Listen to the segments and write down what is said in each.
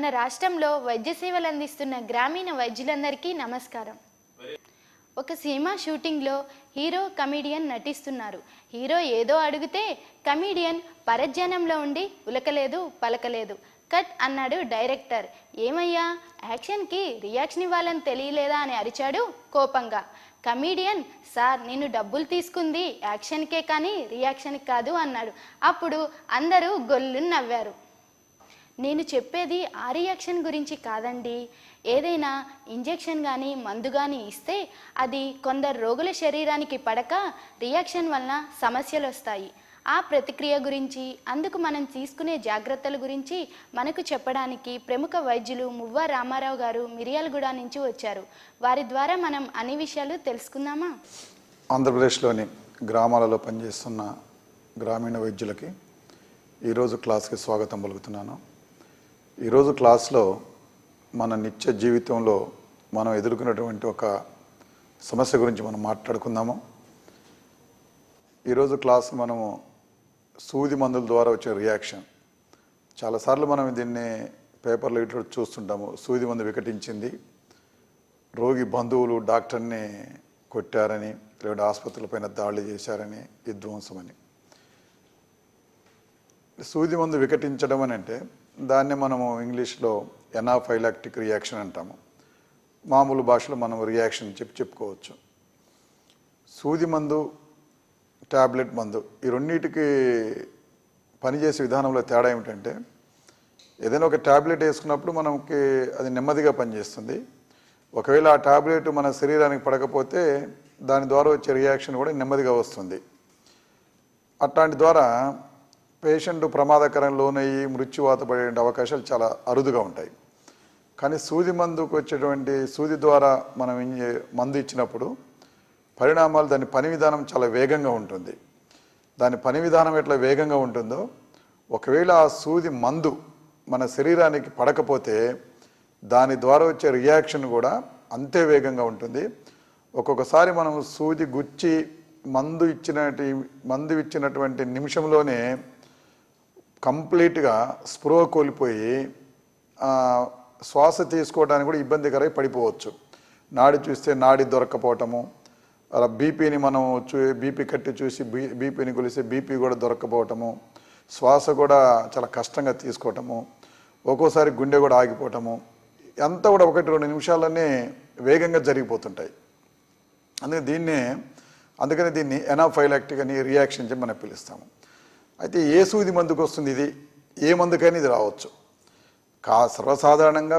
మన రాష్ట్రంలో వైద్య సేవలు అందిస్తున్న గ్రామీణ వైద్యులందరికీ నమస్కారం. ఒక సినిమా షూటింగ్లో హీరో కమెడియన్ నటిస్తున్నారు. హీరో ఏదో అడిగితే కమెడియన్ పరధ్యానంలో ఉండి ఉలకలేదు పలకలేదు. కట్ అన్నాడు డైరెక్టర్. ఏమయ్యా, యాక్షన్కి రియాక్షన్ ఇవ్వాలని తెలియలేదా అని అరిచాడు కోపంగా. కమెడియన్, సార్ నేను డబ్బులు తీసుకుంది యాక్షన్కే కానీ రియాక్షన్కి కాదు అన్నాడు. అప్పుడు అందరూ గొల్లు నవ్వారు. నేను చెప్పేది ఆ రియాక్షన్ గురించి కాదండి. ఏదైనా ఇంజెక్షన్ కానీ మందు కానీ ఇస్తే అది కొందరు రోగుల శరీరానికి పడక రియాక్షన్ వలన సమస్యలు వస్తాయి. ఆ ప్రతిక్రియ గురించి, అందుకు మనం తీసుకునే జాగ్రత్తల గురించి మనకు చెప్పడానికి ప్రముఖ వైద్యులు మువ్వ రామారావు గారు మిర్యాలగూడ నుంచి వచ్చారు. వారి ద్వారా మనం అన్ని విషయాలు తెలుసుకుందామా? ఆంధ్రప్రదేశ్లోని గ్రామాలలో పనిచేస్తున్న గ్రామీణ వైద్యులకి ఈరోజు క్లాస్కి స్వాగతం పలుకుతున్నాను. ఈరోజు క్లాస్లో మన నిత్య జీవితంలో మనం ఎదుర్కొన్నటువంటి ఒక సమస్య గురించి మనం మాట్లాడుకుందాము. ఈరోజు క్లాస్ మనము సూది మందుల ద్వారా వచ్చే రియాక్షన్. చాలాసార్లు మనం దీన్ని పేపర్లో ఇట్లా చూస్తుంటాము. సూది మందు వికటించింది, రోగి బంధువులు డాక్టర్ని కొట్టారని, లేదంటే ఆసుపత్రులపైన దాడులు చేశారని, విధ్వంసమని. సూది మందు వికటించడం అని అంటే దాన్ని మనము ఇంగ్లీష్లో ఎనాఫైలాక్టిక్ రియాక్షన్ అంటాము. మామూలు భాషలో మనం రియాక్షన్ చెప్పుకోవచ్చు. సూది మందు, ట్యాబ్లెట్ మందు, ఈ రెండింటికి పనిచేసే విధానంలో తేడా ఏమిటంటే, ఏదైనా ఒక ట్యాబ్లెట్ వేసుకున్నప్పుడు మనకి అది నెమ్మదిగా పనిచేస్తుంది. ఒకవేళ ఆ ట్యాబ్లెట్ మన శరీరానికి పడకపోతే దాని ద్వారా వచ్చే రియాక్షన్ కూడా నెమ్మదిగా వస్తుంది. అట్లాంటి ద్వారా పేషెంట్ ప్రమాదకరం లోనయ్యి మృత్యువాత పడే అవకాశాలు చాలా అరుదుగా ఉంటాయి. కానీ సూది మందుకు వచ్చేటువంటి సూది ద్వారా మనం మందు ఇచ్చినప్పుడు పరిణామాలు, దాని పని విధానం చాలా వేగంగా ఉంటుంది. దాని పని విధానం ఎట్లా వేగంగా ఉంటుందో, ఒకవేళ ఆ సూది మందు మన శరీరానికి పడకపోతే దాని ద్వారా వచ్చే రియాక్షన్ కూడా అంతే వేగంగా ఉంటుంది. ఒక్కొక్కసారి మనం సూది గుచ్చి మందు ఇచ్చినటువంటి నిమిషంలోనే కంప్లీట్గా స్పృహ కోల్పోయి శ్వాస తీసుకోవడానికి కూడా ఇబ్బందికరై పడిపోవచ్చు. నాడి చూస్తే నాడి దొరక్కపోవటము, అలా బీపీని మనం బీపీ కట్టి చూసి బీపీని కొలిస్తే బీపీ కూడా దొరక్కపోవటము, శ్వాస కూడా చాలా కష్టంగా తీసుకోవటము, ఒక్కోసారి గుండె కూడా ఆగిపోవటము, అంతా కూడా 1-2 నిమిషాలనే వేగంగా జరిగిపోతుంటాయి. అందుకని దీన్ని ఎనాఫైలాక్టిక్ అని రియాక్షన్ చెప్పి మనం పిలుస్తాము. అయితే ఏ సూది మందుకు వస్తుంది? ఇది ఏ మందుకైనా ఇది రావచ్చు. సర్వసాధారణంగా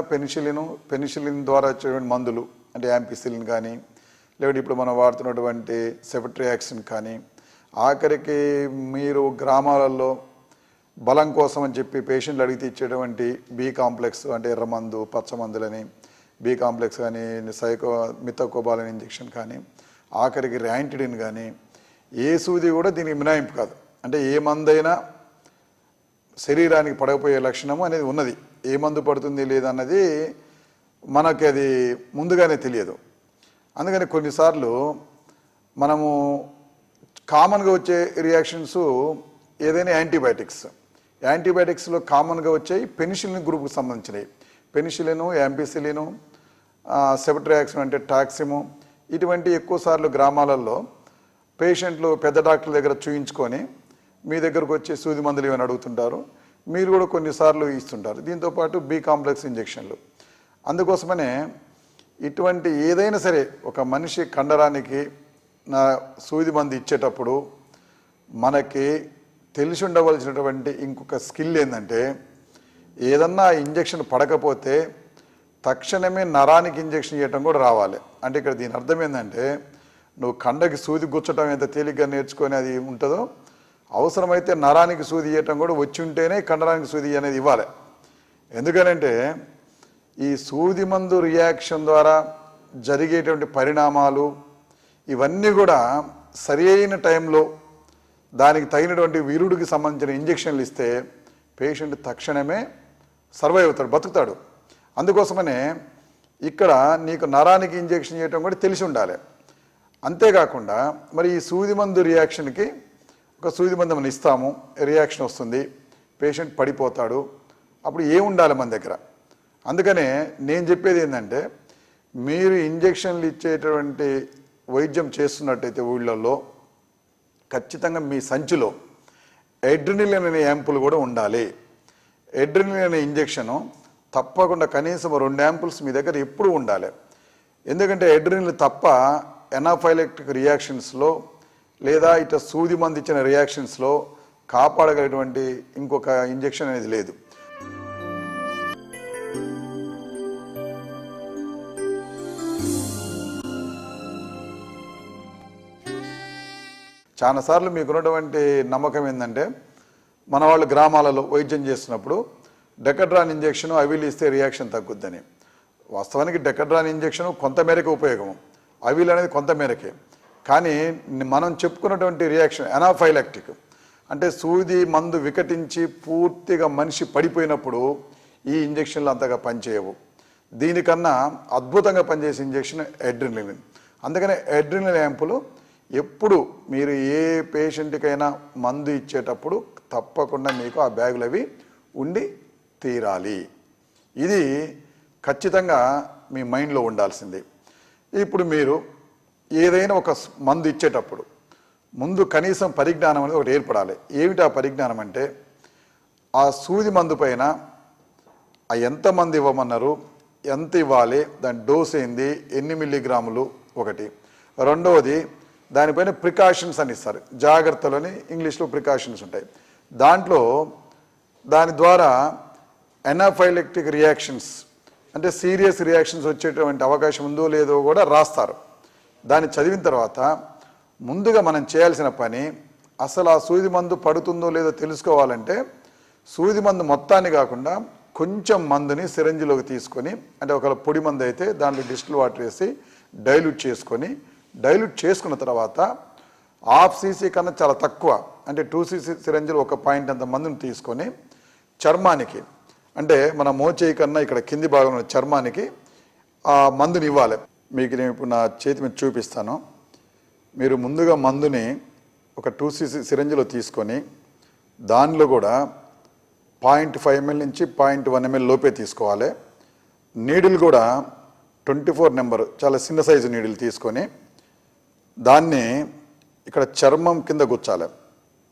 పెనిసిలిన్ ద్వారా వచ్చేటువంటి మందులు అంటే యాంపిసిలిన్ కానీ, లేకపోతే ఇప్పుడు మనం వాడుతున్నటువంటి సెఫట్రియాక్సిన్ కానీ, ఆఖరికి మీరు గ్రామాలలో బలం కోసం అని చెప్పి పేషెంట్లు అడిగితే ఇచ్చేటువంటి బి కాంప్లెక్స్ అంటే ఎర్రమందు, పచ్చమందులని, బి కాంప్లెక్స్ కానీ, మిథోకోబాలిన్ ఇంజెక్షన్ కానీ, ఆఖరికి ర్యాంటిడిన్ కానీ, ఏ సూది కూడా దీనికి మినహాయింపు కాదు. అంటే ఏ మందైనా శరీరానికి పడకపోయే లక్షణము అనేది ఉన్నది. ఏ మందు పడుతుంది లేదన్నది మనకి అది ముందుగానే తెలియదు. అందుకని కొన్నిసార్లు మనము కామన్గా వచ్చే రియాక్షన్స్ ఏదైనా యాంటీబయాటిక్స్లో కామన్గా వచ్చాయి పెనిసిలిన్ గ్రూప్కి సంబంధించినవి. పెనిసిలిను, యాంపిసిలిను, సెఫట్రియాక్సిన్ అంటే టాక్సిము, ఇటువంటి ఎక్కువసార్లు గ్రామాలలో పేషెంట్లు పెద్ద డాక్టర్ల దగ్గర చూయించుకొని మీ దగ్గరకు వచ్చి సూది మందులు ఏమైనా అడుగుతుంటారు. మీరు కూడా కొన్నిసార్లు ఇస్తుంటారు. దీంతోపాటు బి కాంప్లెక్స్ ఇంజెక్షన్లు. అందుకోసమనే ఇటువంటి ఏదైనా సరే ఒక మనిషి కండరానికి సూది మందు ఇచ్చేటప్పుడు మనకి తెలిసి ఉండవలసినటువంటి ఇంకొక స్కిల్ ఏంటంటే, ఏదన్నా ఇంజెక్షన్ పడకపోతే తక్షణమే నరానికి ఇంజెక్షన్ చేయటం కూడా రావాలి. అంటే ఇక్కడ దీని అర్థం ఏంటంటే, నువ్వు కండకి సూది గుచ్చటం ఎంత తేలిగ్గా నేర్చుకొని అది ఉంటుందో, అవసరమైతే నరానికి సూది ఇవ్వటం కూడా వచ్చి ఉంటేనే కండరానికి సూది అనేది ఇవ్వాలి. ఎందుకనంటే ఈ సూది మందు రియాక్షన్ ద్వారా జరిగేటువంటి పరిణామాలు ఇవన్నీ కూడా సరి అయిన టైంలో దానికి తగినటువంటి వీరుడికి సంబంధించిన ఇంజెక్షన్లు ఇస్తే పేషెంట్ తక్షణమే సర్వైవ్ అవుతాడు, బతుకుతాడు. అందుకోసమనే ఇక్కడ నీకు నరానికి ఇంజెక్షన్ చేయటం కూడా తెలిసి ఉండాలి. అంతేకాకుండా మరి ఈ సూది మందు రియాక్షన్కి ఒక సూది మందు మనం ఇస్తాము, రియాక్షన్ వస్తుంది, పేషెంట్ పడిపోతాడు. అప్పుడు ఏముండాలి మన దగ్గర? అందుకనే నేను చెప్పేది ఏంటంటే మీరు ఇంజెక్షన్లు ఇచ్చేటువంటి వైద్యం చేస్తున్నట్టయితే ఊళ్ళల్లో ఖచ్చితంగా మీ సంచిలో ఎడ్రినలిన్ అనే యాంపుల్ కూడా ఉండాలి. ఎడ్రినలిన్ అనే ఇంజెక్షను తప్పకుండా కనీసం 2 యాంపుల్స్ మీ దగ్గర ఎప్పుడు ఉండాలి. ఎందుకంటే ఎడ్రినలిన్ తప్ప ఎనాఫైలెక్టిక్ రియాక్షన్స్లో లేదా ఇట్లా సూది మంది ఇచ్చిన రియాక్షన్స్లో కాపాడగలిగినటువంటి ఇంకొక ఇంజెక్షన్ అనేది లేదు. చాలాసార్లు మీకున్నటువంటి నమ్మకం ఏంటంటే మన వాళ్ళు గ్రామాలలో వైద్యం చేస్తున్నప్పుడు డెకడ్రాన్ ఇంజెక్షన్ అవిల్ ఇస్తే రియాక్షన్ తగ్గుద్దని. వాస్తవానికి డెకడ్రాన్ ఇంజెక్షన్ కొంతమేరకు ఉపయోగము, అవిల్ అనేది కొంతమేరకే. కానీ మనం చెప్పుకున్నటువంటి రియాక్షన్ ఎనాఫైలాక్టిక్ అంటే సూది మందు వికటించి పూర్తిగా మనిషి పడిపోయినప్పుడు ఈ ఇంజెక్షన్లు అంతగా పనిచేయవు. దీనికన్నా అద్భుతంగా పనిచేసే ఇంజెక్షన్ ఎడ్రినలిన్. అందుకనే ఎడ్రినలిన్ యాంపులు ఎప్పుడు మీరు ఏ పేషెంట్కైనా మందు ఇచ్చేటప్పుడు తప్పకుండా మీకు ఆ బ్యాగులు అవి ఉండి తీరాలి. ఇది ఖచ్చితంగా మీ మైండ్లో ఉండాల్సింది. ఇప్పుడు మీరు ఏదైనా ఒక మందు ఇచ్చేటప్పుడు ముందు కనీసం పరిజ్ఞానం అనేది ఒకటి ఏర్పడాలి. ఏమిటి ఆ పరిజ్ఞానం అంటే ఆ సూది మందు పైన ఎంతమంది ఇవ్వమన్నారు, ఎంత ఇవ్వాలి, దాని డోస్ ఏంది, ఎన్ని మిల్లీగ్రాములు ఒకటి. రెండవది దానిపైన ప్రికాషన్స్ అని ఇస్తారు, జాగ్రత్తలని ఇంగ్లీష్లో ప్రికాషన్స్ ఉంటాయి. దాంట్లో దాని ద్వారా ఎనాఫైలెక్టిక్ రియాక్షన్స్ అంటే సీరియస్ రియాక్షన్స్ వచ్చేటువంటి అవకాశం ఉందో లేదో కూడా రాస్తారు. దాన్ని చదివిన తర్వాత ముందుగా మనం చేయాల్సిన పని అసలు ఆ సూది మందు పడుతుందో లేదో తెలుసుకోవాలంటే సూది మందు మొత్తాన్ని కాకుండా కొంచెం మందుని సిరంజిలోకి తీసుకొని, అంటే ఒకవేళ పొడి మందు అయితే దాంట్లో డిస్టిల్ వాటర్ వేసి డైల్యూట్ చేసుకున్న తర్వాత 1/2 cc కన్నా చాలా తక్కువ అంటే 2 cc సిరంజిలో 1 పాయింట్ అంత మందుని తీసుకొని చర్మానికి అంటే మన మోచేయి కన్నా ఇక్కడ కింది భాగంలో చర్మానికి ఆ మందుని ఇవ్వాలి. మీకు నేను ఇప్పుడు నా చేతి మీద చూపిస్తాను. మీరు ముందుగా మందుని ఒక 2 cc సిరంజిలో తీసుకొని దానిలో కూడా 0.5 ml నుంచి 0.1 ml లోపే తీసుకోవాలి. నీడిల్ కూడా 24 నెంబర్ చాలా చిన్న సైజు నీడిల్ తీసుకొని దాన్ని ఇక్కడ చర్మం కింద గుచ్చాలి.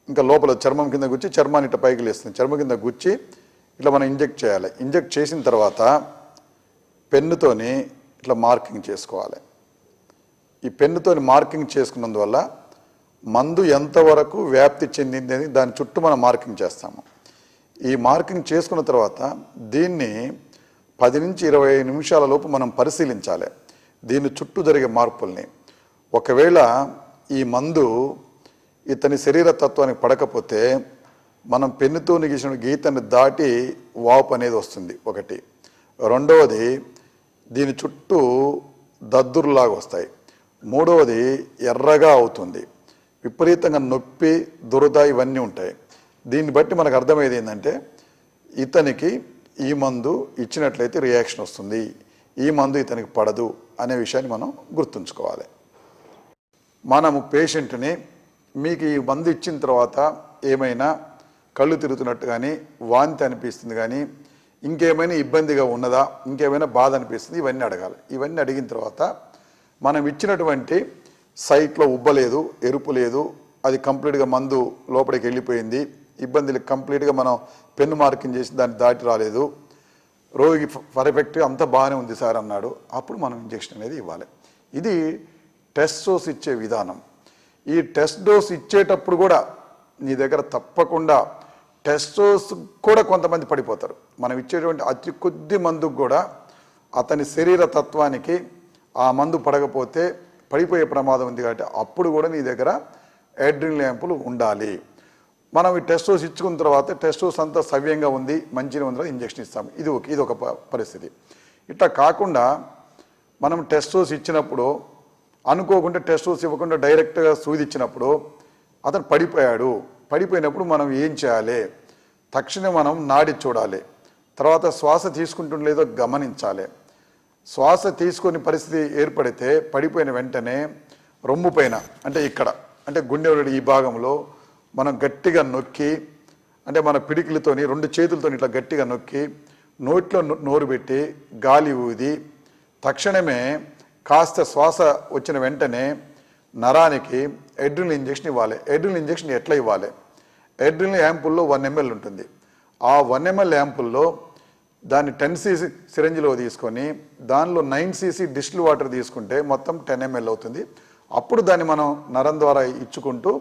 ఇంకా లోపల చర్మం కింద గుచ్చి చర్మాన్ని ఇట్లా పైకి లేస్తుంది. చర్మం కింద గుచ్చి ఇట్లా మనం ఇంజెక్ట్ చేయాలి. ఇంజెక్ట్ చేసిన తర్వాత పెన్నుతోని ఇట్లా మార్కింగ్ చేసుకోవాలి. ఈ పెన్నుతోని మార్కింగ్ చేసుకున్నందువల్ల మందు ఎంతవరకు వ్యాప్తి చెందింది అని దాని చుట్టూ మనం మార్కింగ్ చేస్తాము. ఈ మార్కింగ్ చేసుకున్న తర్వాత దీన్ని 10 నుంచి 20 నిమిషాల లోపు మనం పరిశీలించాలి దీని చుట్టూ జరిగే మార్పుల్ని. ఒకవేళ ఈ మందు ఇతని శరీర తత్వానికి పడకపోతే మనం పెన్నుతో గీసిన గీతని దాటి వాపు అనేది వస్తుంది ఒకటి. రెండవది దీని చుట్టూ దద్దురులాగా వస్తాయి. మూడవది ఎర్రగా అవుతుంది. విపరీతంగా నొప్పి, దురద ఇవన్నీ ఉంటాయి. దీన్ని బట్టి మనకు అర్థమయ్యేది ఏంటంటే ఇతనికి ఈ మందు ఇచ్చినట్లయితే రియాక్షన్ వస్తుంది, ఈ మందు ఇతనికి పడదు అనే విషయాన్ని మనం గుర్తుంచుకోవాలి. మనము పేషెంట్ని మీకు ఈ మందు ఇచ్చిన తర్వాత ఏమైనా కళ్ళు తిరుగుతున్నట్టు కానీ వాంతి అనిపిస్తుంది కానీ ఇంకేమైనా ఇబ్బందిగా ఉన్నదా, ఇంకేమైనా బాధ అనిపిస్తుంది, ఇవన్నీ అడగాలి. ఇవన్నీ అడిగిన తర్వాత మనం ఇచ్చినటువంటి సైట్లో ఉబ్బలేదు, ఎరుపు లేదు, అది కంప్లీట్గా మందు లోపలికి వెళ్ళిపోయింది, ఇబ్బందులు కంప్లీట్గా మనం పెన్ను మార్కింగ్ చేసి దాన్ని దాటి రాలేదు, రోగి పర్ఫెక్ట్గా అంతా బాగానే ఉంది సార్ అన్నాడు, అప్పుడు మనం ఇంజెక్షన్ అనేది ఇవ్వాలి. ఇది టెస్ట్ డోస్ ఇచ్చే విధానం. ఈ టెస్ట్ డోస్ ఇచ్చేటప్పుడు కూడా నీ దగ్గర తప్పకుండా టెస్ట్ డోస్ కూడా కొంతమంది పడిపోతారు. మనం ఇచ్చేటువంటి అతి కొద్ది మందుకు కూడా అతని శరీర తత్వానికి ఆ మందు పడకపోతే పడిపోయే ప్రమాదం ఉంది. కాబట్టి అప్పుడు కూడా నీ దగ్గర ఎడ్రినలిన్ యాంపులు ఉండాలి. మనం ఈ టెస్ట్ డోస్ ఇచ్చుకున్న తర్వాత టెస్ట్ డోస్ అంతా సవ్యంగా ఉంది, మంచిగా ఉందో ఇంజెక్షన్ ఇస్తాము. ఇది ఒక పరిస్థితి. ఇట్లా కాకుండా మనం టెస్ట్ డోస్ ఇచ్చినప్పుడు అనుకోకుండా టెస్ట్ డోస్ ఇవ్వకుండా డైరెక్ట్గా సూది ఇచ్చినప్పుడు అతను పడిపోయినప్పుడు మనం ఏం చేయాలి? తక్షణం మనం నాడి చూడాలి. తర్వాత శ్వాస తీసుకుంటుండలేదో గమనించాలి. శ్వాస తీసుకొని పరిస్థితి ఏర్పడితే పడిపోయిన వెంటనే రొమ్ము పైన అంటే ఇక్కడ అంటే గుండె ఈ భాగంలో మనం గట్టిగా నొక్కి అంటే మన పిడికిలతోని 2 చేతులతో ఇట్లా గట్టిగా నొక్కి నోట్లో నోరు పెట్టి గాలి ఊది తక్షణమే కాస్త శ్వాస వచ్చిన వెంటనే నరానికి ఎడ్రినల్ ఇంజెక్షన్ ఇవ్వాలి. ఎడ్రినల్ ఇంజెక్షన్ ఎట్లా ఇవ్వాలి? ఎడ్రినల్ యాంపుల్లో 1 ml ఉంటుంది. ఆ 1 ml యాంపుల్లో దాన్ని 10 cc సిరంజిలో తీసుకొని దానిలో 9 cc డిస్టిల్ వాటర్ తీసుకుంటే మొత్తం 10 ml అవుతుంది. అప్పుడు దాన్ని మనం నరం ద్వారా ఇచ్చుకుంటూ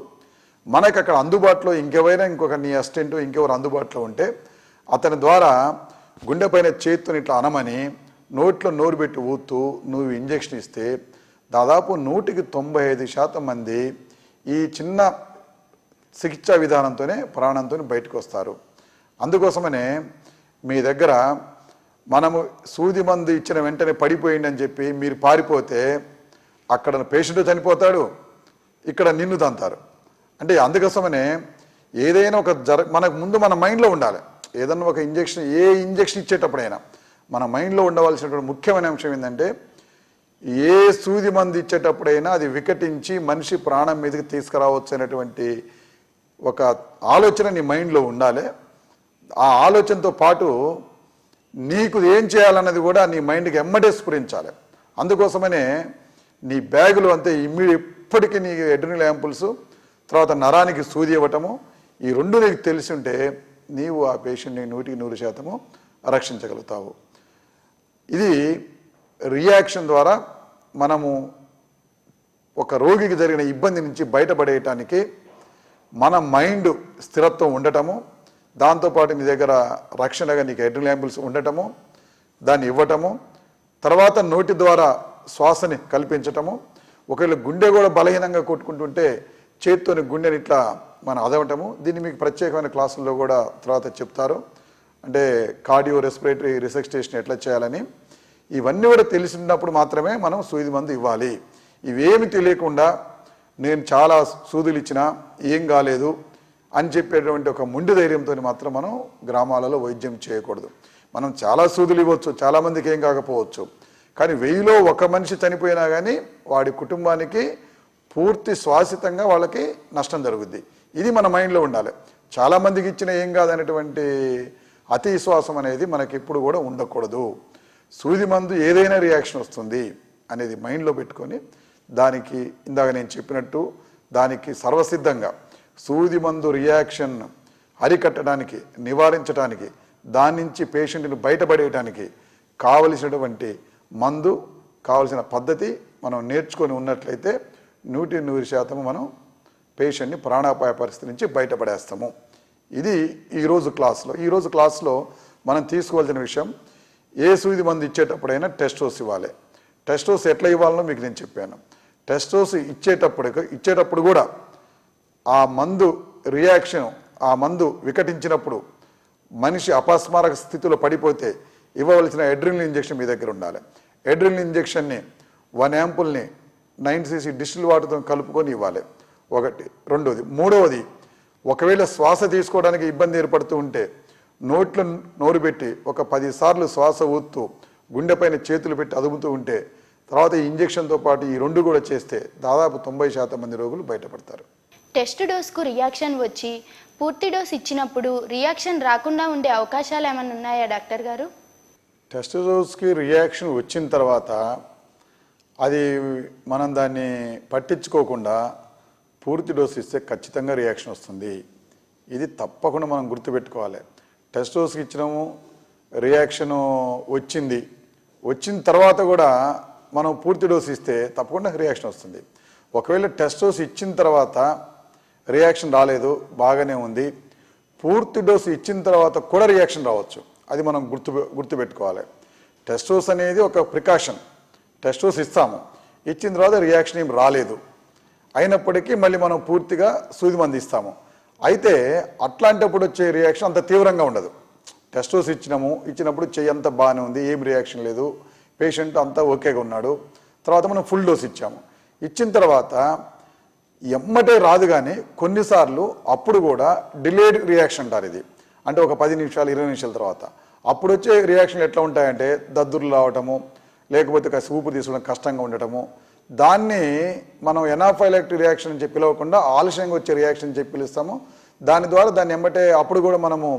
మనకు అక్కడ అందుబాటులో ఇంకెవరైనా ఇంకొక నీ అసిస్టెంట్ ఇంకెవరు అందుబాటులో ఉంటే అతని ద్వారా గుండె పైన చేతితో ఇట్లా అనమని నోట్లో నోరు పెట్టి ఊతూ నువ్వు ఇంజెక్షన్ ఇస్తే దాదాపు 195% మంది ఈ చిన్న చికిత్సా విధానంతోనే ప్రాణంతో బయటకు వస్తారు. అందుకోసమనే మీ దగ్గర మనము సూది మందు ఇచ్చిన వెంటనే పడిపోయింది అని చెప్పి మీరు పారిపోతే అక్కడ పేషెంట్ చనిపోతాడు, ఇక్కడ నిన్ను తంతారు. అంటే అందుకోసమనే ఏదైనా ఒక మనకు ముందు మన మైండ్లో ఉండాలి. ఏదన్నా ఒక ఇంజెక్షన్ ఏ ఇంజెక్షన్ ఇచ్చేటప్పుడైనా మన మైండ్లో ఉండవలసినటువంటి ముఖ్యమైన అంశం ఏంటంటే ఏ సూది మందు ఇచ్చేటప్పుడైనా అది వికటించి మనిషి ప్రాణం మీదకి తీసుకురావచ్చు అనేటువంటి ఒక ఆలోచన నీ మైండ్లో ఉండాలి. ఆ ఆలోచనతో పాటు నీకు ఏం చేయాలన్నది కూడా నీ మైండ్కి ఎమ్మటే స్ఫురించాలి. అందుకోసమనే నీ బ్యాగులు అంతే ఇప్పటికీ నీ ఎడ్రినల్ యాంపుల్స్ తర్వాత నరానికి సూది ఇవ్వటము ఈ రెండు నీకు తెలిసి ఉంటే నీవు ఆ పేషెంట్ని 100% రక్షించగలుగుతావు. ఇది రియాక్షన్ ద్వారా మనము ఒక రోగికి జరిగిన ఇబ్బంది నుంచి బయటపడేయటానికి మన మైండ్ స్థిరత్వం ఉండటము, దాంతోపాటు నీ దగ్గర రక్షణగా నీకు ఎడ్రినల్ యాంపుల్స్ ఉండటము, దాన్ని ఇవ్వటము, తర్వాత నోటి ద్వారా శ్వాసని కల్పించటము. ఒకవేళ గుండె కూడా బలహీనంగా కొట్టుకుంటుంటే చేత్తోని గుండెని ఇట్లా మనం అదవటము. దీన్ని మీకు ప్రత్యేకమైన క్లాసుల్లో కూడా తర్వాత చెప్తారు. అంటే కార్డియో రెస్పిరేటరీ రిసెసిటేషన్ ఎట్లా చేయాలని. ఇవన్నీ కూడా తెలిసినప్పుడు మాత్రమే మనం సూది మందు ఇవ్వాలి. ఇవేమి తెలియకుండా నేను చాలా సూదులు ఇచ్చినా ఏం కాలేదు అని చెప్పేటువంటి ఒక మొండి ధైర్యంతో మాత్రం మనం గ్రామాలలో వైద్యం చేయకూడదు. మనం చాలా సూదులు ఇవ్వచ్చు, చాలామందికి ఏం కాకపోవచ్చు, కానీ 1000లో 1 మనిషి చనిపోయినా కానీ వాడి కుటుంబానికి పూర్తి శ్వాసితంగా వాళ్ళకి నష్టం జరుగుద్ది. ఇది మన మైండ్లో ఉండాలి. చాలామందికి ఇచ్చిన ఏం కాదనేటువంటి అతి విశ్వాసం అనేది మనకి ఎప్పుడు కూడా ఉండకూడదు. సూది మందు ఏదైనా రియాక్షన్ వస్తుంది అనేది మైండ్లో పెట్టుకొని దానికి ఇందాక నేను చెప్పినట్టు దానికి సర్వసిద్ధంగా సూది మందు రియాక్షన్ అరికట్టడానికి, నివారించడానికి, దాని నుంచి పేషెంట్ని బయటపడేయడానికి కావలసినటువంటి మందు, కావలసిన పద్ధతి మనం నేర్చుకొని ఉన్నట్లయితే 100% మనం పేషెంట్ని ప్రాణాపాయ పరిస్థితి నుంచి బయటపడేస్తాము. ఇది ఈరోజు క్లాస్లో మనం తీసుకోవాల్సిన విషయం, ఏ సూది మందు ఇచ్చేటప్పుడైనా టెస్ట్ డోస్ ఇవ్వాలి. టెస్ట్ డోస్ ఎట్లా ఇవ్వాలనో మీకు నేను చెప్పాను. టెస్ట్ డోస్ ఇచ్చేటప్పుడు కూడా ఆ మందు రియాక్షన్, ఆ మందు వికటించినప్పుడు మనిషి అపస్మారక స్థితిలో పడిపోతే ఇవ్వవలసిన ఎడ్రినల్ ఇంజెక్షన్ మీ దగ్గర ఉండాలి. ఎడ్రినల్ ఇంజెక్షన్ని 1 యాంపుల్ని 9 cc డిస్టిల్ వాటర్తో కలుపుకొని ఇవ్వాలి. ఒకటి. రెండోది. మూడవది, ఒకవేళ శ్వాస తీసుకోవడానికి ఇబ్బంది ఏర్పడుతూ ఉంటే నోట్లో నోరు పెట్టి ఒక 10 సార్లు శ్వాస ఊదుతూ గుండెపైన చేతులు పెట్టి అదుపుతూ ఉంటే తర్వాత ఈ ఇంజెక్షన్తో పాటు ఈ 2 కూడా చేస్తే దాదాపు 90% మంది రోగులు బయటపడతారు. టెస్ట్ డోస్కు రియాక్షన్ వచ్చి పూర్తి డోస్ ఇచ్చినప్పుడు రియాక్షన్ రాకుండా ఉండే అవకాశాలు ఏమైనా ఉన్నాయా డాక్టర్ గారు? టెస్ట్ డోస్కి రియాక్షన్ వచ్చిన తర్వాత అది మనం దాన్ని పట్టించుకోకుండా పూర్తి డోస్ ఇస్తే ఖచ్చితంగా రియాక్షన్ వస్తుంది. ఇది తప్పకుండా మనం గుర్తుపెట్టుకోవాలి. టెస్ట్ డోస్కి ఇచ్చినాము, రియాక్షను వచ్చిన తర్వాత కూడా మనం పూర్తి డోస్ ఇస్తే తప్పకుండా రియాక్షన్ వస్తుంది. ఒకవేళ టెస్ట్ డోస్ ఇచ్చిన తర్వాత రియాక్షన్ రాలేదు, బాగానే ఉంది, పూర్తి డోస్ ఇచ్చిన తర్వాత కూడా రియాక్షన్ రావచ్చు. అది మనం గుర్తుపెట్టుకోవాలి. టెస్ట్ డోస్ అనేది ఒక ప్రికాషన్. టెస్ట్ డోస్ ఇచ్చిన తర్వాత రియాక్షన్ ఏం రాలేదు అయినప్పటికీ మళ్ళీ మనం పూర్తిగా సూది మందు ఇస్తాము. అయితే అట్లాంటప్పుడు వచ్చే రియాక్షన్ అంత తీవ్రంగా ఉండదు. టెస్ట్ డోస్ ఇచ్చినప్పుడు చెయ్యి అంతా బాగానే ఉంది, ఏం రియాక్షన్ లేదు, పేషెంట్ అంతా ఓకేగా ఉన్నాడు. తర్వాత మనం ఫుల్ డోస్ ఇచ్చిన తర్వాత ఎమ్మటే రాదు, కానీ కొన్నిసార్లు అప్పుడు కూడా డిలేడ్ రియాక్షన్ అంటారు. ఇది అంటే ఒక 10 నిమిషాలు 20 నిమిషాల తర్వాత అప్పుడు వచ్చే రియాక్షన్లు ఎట్లా ఉంటాయంటే దద్దుర్లు రావటము, లేకపోతే ఊపిరి తీసుకోవడం కష్టంగా ఉండటము. దాన్ని మనం ఎనాఫైలాక్టిక్ రియాక్షన్ అని చెప్పి పిలవకుండా ఆలస్యంగా వచ్చే రియాక్షన్ చెప్పి పిలుస్తాము. దాని ద్వారా దాన్ని ఎమ్మటే అప్పుడు కూడా మనము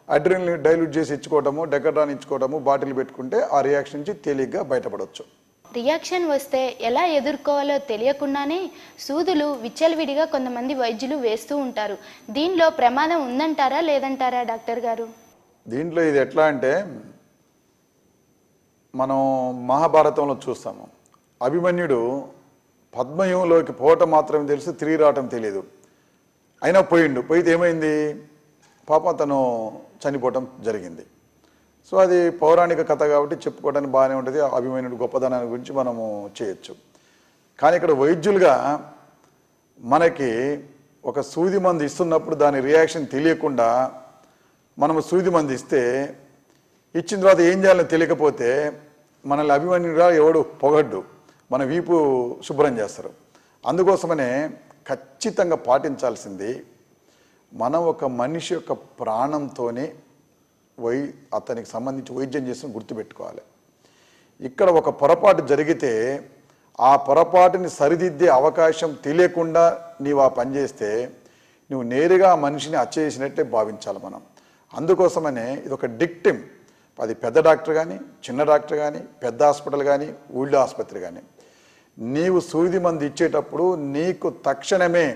అడ్రినలిన్ డైల్యూట్ చేసి ఇచ్చుకోవటము, డెకడ్రాన్ ఇచ్చుకోవటము, బాటిల్ పెట్టుకుంటే ఆ రియాక్షన్ నుంచి తేలిగ్గా బయటపడవచ్చు. రియాక్షన్ వస్తే ఎలా ఎదుర్కోవాలో తెలియకుండానే సూదులు విచ్చలవిడిగా కొంతమంది వైద్యులు వేస్తూ ఉంటారు. దీనిలో ప్రమాదం ఉందంటారా లేదంటారా డాక్టర్ గారు? దీంట్లో ఇది ఎట్లా అంటే మనం మహాభారతంలో చూస్తాము. అభిమన్యుడు పద్మయంలోకి పోవటం మాత్రమే తెలుసు, తిరిగి రావటం తెలియదు. అయినా పోయితే ఏమైంది? పాపం అతను చనిపోవటం జరిగింది. సో అది పౌరాణిక కథ కాబట్టి చెప్పుకోవడానికి బాగానే ఉంటుంది. అభిమన్యుడు గొప్పదనాన్ని గురించి మనము చేయొచ్చు. కానీ ఇక్కడ వైద్యులుగా మనకి ఒక సూది మందు ఇస్తున్నప్పుడు దాని రియాక్షన్ తెలియకుండా మనము సూది మందు ఇస్తే ఇచ్చిన తర్వాత ఏం చేయాలని తెలియకపోతే మనల్ని అభిమన్యుడుగా ఎవడు పొగడ్డు, మన వీపు శుభ్రం చేస్తారు. అందుకోసమనే ఖచ్చితంగా పాటించాల్సింది, మనం ఒక మనిషి యొక్క ప్రాణంతోనే అతనికి సంబంధించి వైద్యం చేసి గుర్తుపెట్టుకోవాలి. ఇక్కడ ఒక పొరపాటు జరిగితే ఆ పొరపాటుని సరిదిద్దే అవకాశం తెలియకుండా నీవు ఆ పని చేస్తే నువ్వు నేరుగా ఆ మనిషిని హత్య భావించాలి మనం. అందుకోసమనే ఇది ఒక డిక్టిమ్. అది పెద్ద డాక్టర్ కానీ, చిన్న డాక్టర్ కానీ, పెద్ద హాస్పిటల్ కానీ, ఊళ్ళో ఆసుపత్రి కానీ, నీవు సూది మందు ఇచ్చేటప్పుడు నీకు తక్షణమే,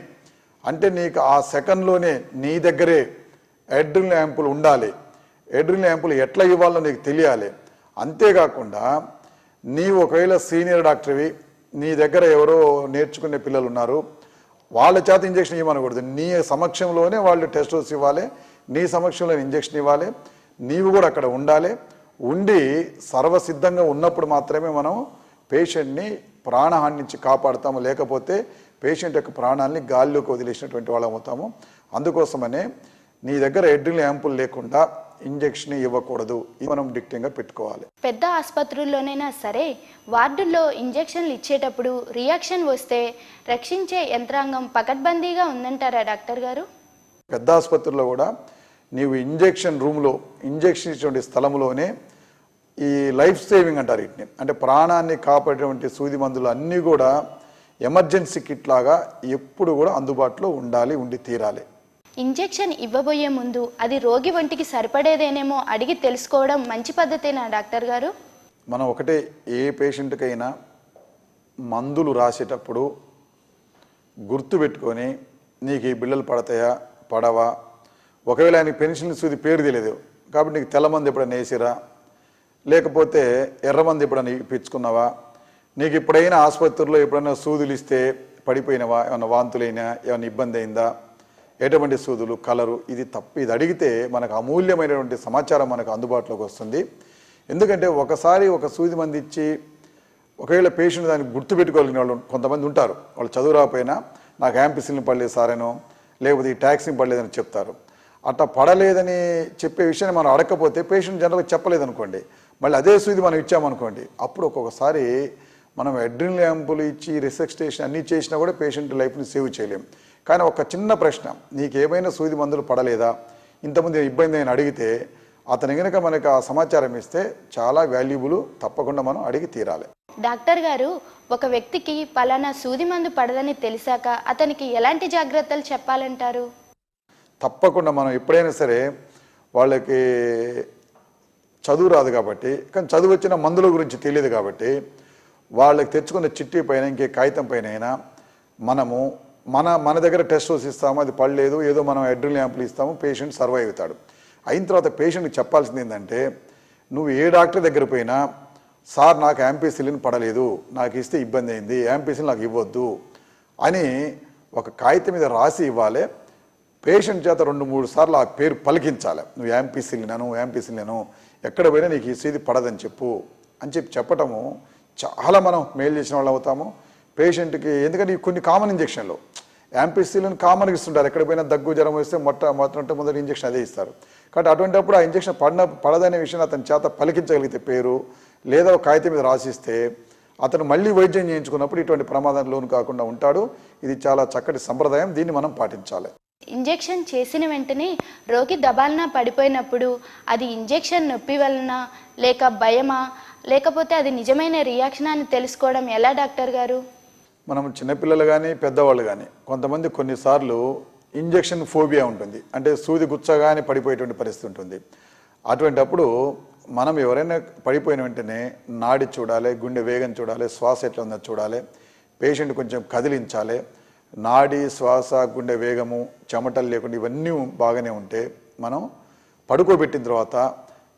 అంటే నీకు ఆ సెకండ్లోనే నీ దగ్గరే అడ్రినలిన్ యాంపుల్ ఉండాలి. అడ్రినలిన్ యాంపుల్ ఎట్లా ఇవ్వాలో నీకు తెలియాలి. అంతేకాకుండా నీవు ఒకవేళ సీనియర్ డాక్టర్వి, నీ దగ్గర ఎవరో నేర్చుకునే పిల్లలు ఉన్నారు, వాళ్ళ చేత ఇంజక్షన్ ఇవ్వనకూడదు. నీ సమక్షంలోనే వాళ్ళు టెస్ట్ డోస్ ఇవ్వాలి, నీ సమక్షంలో ఇంజక్షన్ ఇవ్వాలి, నీవు కూడా అక్కడ ఉండి సర్వసిద్ధంగా ఉన్నప్పుడు మాత్రమే మనం పేషెంట్ని ప్రాణహాని నుంచి కాపాడుతాము. లేకపోతే పేషెంట్ యొక్క ప్రాణాలని గాల్లోకి వదిలేసినటువంటి వాళ్ళం అవుతాము. అందుకోసమనే నీ దగ్గర అడ్రినలిన్ యాంపుల్ లేకుండా ఇంజక్షన్ ఇవ్వకూడదు. ఇది మనం డిక్టింగ్గా పెట్టుకోవాలి. పెద్ద ఆసుపత్రుల్లోనైనా సరే వార్డుల్లో ఇంజక్షన్లు ఇచ్చేటప్పుడు రియాక్షన్ వస్తే రక్షించే యంత్రాంగం పకడ్బందీగా ఉందంటారా డాక్టర్ గారు? పెద్ద ఆసుపత్రుల్లో కూడా నీవు ఇంజక్షన్ రూమ్లో ఇంజక్షన్ ఇచ్చేటువంటి స్థలంలోనే ఈ లైఫ్ సేవింగ్ అంటారు వీటిని, అంటే ప్రాణాన్ని కాపాడేటువంటి సూది మందులు అన్నీ కూడా ఎమర్జెన్సీ కిట్ లాగా ఎప్పుడు కూడా అందుబాటులో ఉండి తీరాలి. ఇంజెక్షన్ ఇవ్వబోయే ముందు అది రోగి ఒంటికి సరిపడేదేనేమో అడిగి తెలుసుకోవడం మంచి పద్ధతేనా డాక్టర్ గారు? మనం ఒకటే, ఏ పేషెంట్కైనా మందులు రాసేటప్పుడు గుర్తుపెట్టుకొని నీకు ఈ బిళ్ళలు పడతాయా పడవా, ఒకవేళ ఆయనకి పెన్సిలిన్ సూది పేరు తెలియదు కాబట్టి నీకు తెల్ల మంది ఎప్పుడైనా వేసిరా, లేకపోతే ఎర్రమంది ఎప్పుడైనా ఇప్పించుకున్నావా, నీకు ఎప్పుడైనా ఆసుపత్రిలో ఎప్పుడైనా సూదులు ఇస్తే పడిపోయినవా, ఏమైనా వాంతులైనా, ఏమైనా ఇబ్బంది అయిందా, ఎటువంటి సూదులు, కలరు, ఇది ఇది అడిగితే మనకు అమూల్యమైనటువంటి సమాచారం మనకు అందుబాటులోకి వస్తుంది. ఎందుకంటే ఒకసారి ఒక సూది మంది ఇచ్చి ఒకవేళ పేషెంట్ దాన్ని గుర్తుపెట్టుకోగలిగిన వాళ్ళు కొంతమంది ఉంటారు. వాళ్ళు చదువు రాకపోయినా నాకు యాంపిసిలిన్ పడలేదు సారేనో, లేకపోతే ఈ టాక్సిన్ పడలేదని చెప్తారు. అట్లా పడలేదని చెప్పే విషయాన్ని మనం అడగకపోతే పేషెంట్ జనరల్గా చెప్పలేదనుకోండి, మళ్ళీ అదే సూది మనం ఇచ్చామనుకోండి, అప్పుడు ఒక్కొక్కసారి మనం అడ్రినలిన్ యాంపుల్ ఇచ్చి రిసెక్టేషన్ అన్నీ చేసినా కూడా పేషెంట్ లైఫ్ని సేవ్ చేయలేం. కానీ ఒక చిన్న ప్రశ్న, నీకేమైనా సూది మందులు పడలేదా, ఇంతమంది ఇబ్బంది అని అడిగితే అతని కనుక మనకు ఆ సమాచారం ఇస్తే చాలా వాల్యుబుల్, తప్పకుండా మనం అడిగి తీరాలి. డాక్టర్ గారు, ఒక వ్యక్తికి పలానా సూది మందు పడదని తెలిసాక అతనికి ఎలాంటి జాగ్రత్తలు చెప్పాలంటారు? తప్పకుండా మనం ఎప్పుడైనా సరే వాళ్ళకి చదువు రాదు కాబట్టి, కానీ చదువు వచ్చిన మందుల గురించి తెలియదు కాబట్టి వాళ్ళకి తెచ్చుకున్న చిట్టి పైన ఇంకే కాగితం పైన అయినా మనము మన దగ్గర టెస్ట్ డోస్ ఇస్తాము, అది పడలేదు, ఏదో మనం అడ్రినలిన్ యాంపుల్ ఇస్తాము, పేషెంట్ సర్వైవ్ అవుతాడు. అయిన తర్వాత పేషెంట్కి చెప్పాల్సింది ఏంటంటే, నువ్వు ఏ డాక్టర్ దగ్గర పోయినా సార్ నాకు యాంపిసిలిన్ పడలేదు, నాకు ఇస్తే ఇబ్బంది అయింది, యాంపిసిలిన్ నాకు ఇవ్వద్దు అని ఒక కాగితం మీద రాసి ఇవ్వాలి. పేషెంట్ చేత 2-3 సార్లు ఆ పేరు పలికించాలి. నువ్వు యాంపిసిలిన్ ఎక్కడ పోయినా నీకు ఈ సీది పడదని చెప్పటము చాలా మనం మేలు చేసిన వాళ్ళు అవుతాము పేషెంట్కి. ఎందుకంటే కొన్ని కామన్ ఇంజక్షన్లు యాంపిసిలిన్ కామన్గా ఇస్తుంటారు, ఎక్కడ పోయినా దగ్గు జ్వరం వస్తే మొదటి ఇంజక్షన్ అదే ఇస్తారు. కాబట్టి అటువంటిప్పుడు ఆ ఇంజక్షన్ పడదనే విషయాన్ని అతని చేత పలికించగలిగితే పేరు, లేదా ఒక కాగితం మీద రాసిస్తే అతను మళ్ళీ వైద్యం చేయించుకున్నప్పుడు ఇటువంటి ప్రమాదం లోను కాకుండా ఉంటాడు. ఇది చాలా చక్కటి సంప్రదాయం, దీన్ని మనం పాటించాలి. ఇంజెక్షన్ చేసిన వెంటనే రోగి దబాలన పడిపోయినప్పుడు అది ఇంజెక్షన్ నొప్పి వలన, లేక భయమా, లేకపోతే అది నిజమైన రియాక్షన్ అని తెలుసుకోవడం ఎలా డాక్టర్ గారు? మనం చిన్నపిల్లలు కానీ పెద్దవాళ్ళు కానీ కొంతమంది కొన్నిసార్లు ఇంజెక్షన్ ఫోబియా ఉంటుంది, అంటే సూది గుచ్చగానే పడిపోయేటువంటి పరిస్థితి ఉంటుంది. అటువంటప్పుడు మనం ఎవరైనా పడిపోయిన వెంటనే నాడి చూడాలి, గుండె వేగం చూడాలి, శ్వాస ఎట్లా ఉందో చూడాలి, పేషెంట్ కొంచెం కదిలించాలి. నాడి, శ్వాస, గుండె వేగము, చెమటలు లేకుండా ఇవన్నీ బాగానే ఉంటే మనం పడుకోబెట్టిన తర్వాత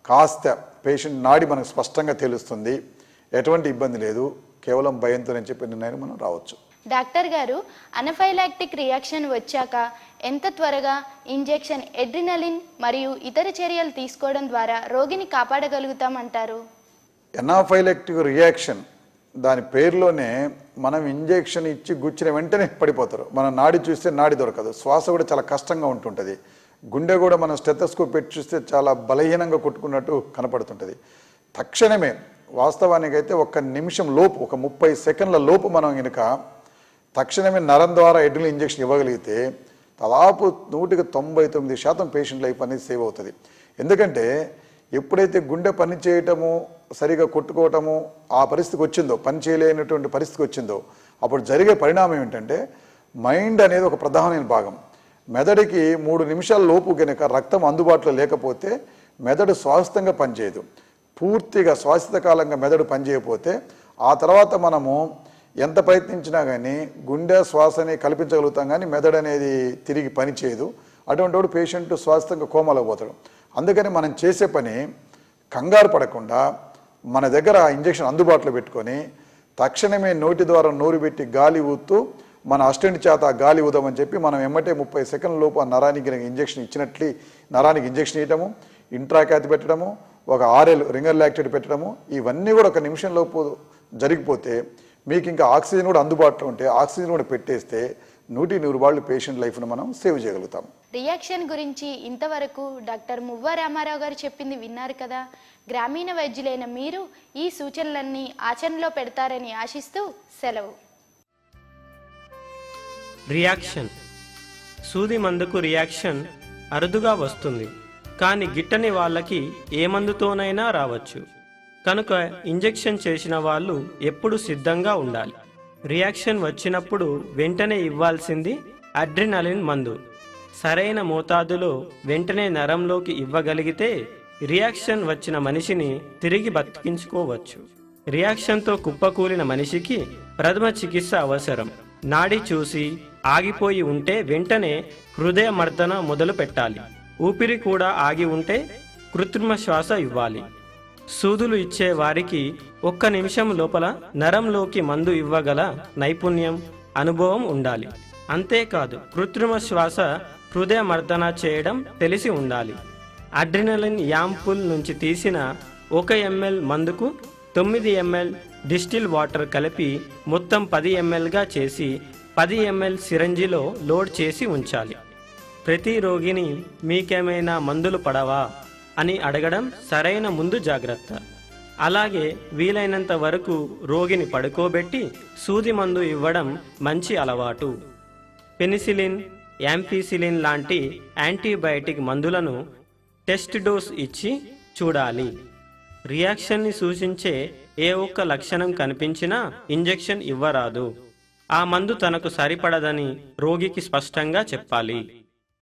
కాస్త పేషెంట్ నాడి మనకు స్పష్టంగా తెలుస్తుంది, ఎటువంటి ఇబ్బంది లేదు, కేవలం భయంతోనే చెప్పే నిర్ణయాన్ని మనం రావచ్చు. డాక్టర్ గారు, అనఫైలాక్టిక్ రియాక్షన్ వచ్చాక ఎంత త్వరగా ఇంజెక్షన్, ఎడ్రినలిన్ మరియు ఇతర చర్యలు తీసుకోవడం ద్వారా రోగిని కాపాడగలుగుతామంటారు? ఎనాఫైలాక్టిక్ రియాక్షన్ దాని పేరులోనే మనం ఇంజెక్షన్ ఇచ్చి గుచ్చిన వెంటనే పడిపోతారు. మనం నాడి చూస్తే నాడి దొరకదు, శ్వాస కూడా చాలా కష్టంగా ఉంటుంటుంది, గుండె కూడా మనం స్టెథోస్కోప్ పెట్టి చూస్తే చాలా బలహీనంగా కొట్టుకున్నట్టు కనపడుతుంటుంది. తక్షణమే వాస్తవానికైతే 1 నిమిషం లోపు, 30 సెకండ్ల లోపు మనం కనుక తక్షణమే నరం ద్వారా ఎడ్రినలిన్ ఇంజెక్షన్ ఇవ్వగలిగితే దాదాపు 99% పేషెంట్ లైఫ్ అనేది సేవ్ అవుతుంది. ఎందుకంటే ఎప్పుడైతే గుండె పని చేయటము, సరిగా కొట్టుకోవటము ఆ పరిస్థితికి వచ్చిందో, పని చేయలేనటువంటి పరిస్థితికి వచ్చిందో, అప్పుడు జరిగే పరిణామం ఏంటంటే మైండ్ అనేది ఒక ప్రధానమైన భాగం. మెదడుకి 3 నిమిషాల లోపు కనుక రక్తం అందుబాటులో లేకపోతే మెదడు స్వాస్థ్యంగా పనిచేయదు. పూర్తిగా స్వాస్థ్యకాలంగా మెదడు పనిచేయకపోతే ఆ తర్వాత మనము ఎంత ప్రయత్నించినా కానీ గుండె శ్వాసని కల్పించగలుగుతాం, కానీ మెదడు అనేది తిరిగి పని చేయదు. అటువంటి వాడు పేషెంట్ స్వాస్థ్యంగా కోమాలో పోతాడు. అందుకని మనం చేసే పని కంగారు పడకుండా మన దగ్గర ఆ ఇంజెక్షన్ అందుబాటులో పెట్టుకొని తక్షణమే నోటి ద్వారా నోరు పెట్టి గాలి ఊదుతూ మన అసిస్టెంట్ చేత ఆ గాలి ఊదమని చెప్పి మనం ఎమ్మటే 30 సెకండ్ల లోపు ఆ నరానికి ఇంజెక్షన్ ఇచ్చినట్లు నరానికి ఇంజెక్షన్ ఇవ్వటము, ఇంట్రాక్యాత్ పెట్టడము, ఒక RL రింగర్ లాక్టేట్ పెట్టడము, ఇవన్నీ కూడా 1 నిమిషం లోపు జరిగిపోతే మీకు ఇంకా ఆక్సిజన్ కూడా అందుబాటులో ఉంటే ఆక్సిజన్ కూడా పెట్టేస్తే 100% పేషెంట్ లైఫ్ను మనం సేవ్ చేయగలుగుతాం. రియాక్షన్ గురించి ఇంతవరకు డాక్టర్ మువ్వ రామారావు గారు చెప్పింది విన్నారు కదా. గ్రామీణ వైద్యులైన మీరు ఈ సూచనలన్నీ ఆచరణలో పెడతారని ఆశిస్తూ సెలవు. రియాక్షన్. సూది మందుకు రియాక్షన్ అరుదుగా వస్తుంది, కానీ గిట్టని వాళ్ళకి ఏ మందుతోనైనా రావచ్చు. కనుక ఇంజెక్షన్ చేసిన వాళ్ళు ఎప్పుడు సిద్ధంగా ఉండాలి. రియాక్షన్ వచ్చినప్పుడు వెంటనే ఇవ్వాల్సింది అడ్రినలిన్ మందు. సరైన మోతాదులో వెంటనే నరంలోకి ఇవ్వగలిగితే రియాక్షన్ వచ్చిన మనిషిని తిరిగి బతికించుకోవచ్చు. రియాక్షన్తో కుప్పకూలిన మనిషికి ప్రథమ చికిత్స అవసరం. నాడి చూసి ఆగిపోయి ఉంటే వెంటనే హృదయ మర్దన మొదలు పెట్టాలి. ఊపిరి కూడా ఆగి ఉంటే కృత్రిమ శ్వాస ఇవ్వాలి. సూదులు ఇచ్చే వారికి 1 నిమిషం లోపల నరంలోకి మందు ఇవ్వగల నైపుణ్యం, అనుభవం ఉండాలి. అంతేకాదు కృత్రిమ శ్వాస, హృదయ మర్దన చేయడం తెలిసి ఉండాలి. అడ్రినలిన్ యాంపుల్ నుంచి తీసిన 1 ml మందుకు 9 ml డిస్టిల్ వాటర్ కలిపి మొత్తం 10 mlగా చేసి 10 ml సిరంజిలో లోడ్ చేసి ఉంచాలి. ప్రతి రోగిని మీకేమైనా మందులు పడవా అని అడగడం సరైన ముందు జాగ్రత్త. అలాగే వీలైనంత వరకు రోగిని పడుకోబెట్టి సూది మందు ఇవ్వడం మంచి అలవాటు. పెనిసిలిన్, యాంపిసిలిన్ లాంటి యాంటీబయాటిక్ మందులను టెస్ట్ డోస్ ఇచ్చి చూడాలి. రియాక్షన్ని సూచించే ఏ ఒక్క లక్షణం కనిపించినా ఇంజెక్షన్ ఇవ్వరాదు. ఆ మందు తనకు సరిపడదని రోగికి స్పష్టంగా చెప్పాలి.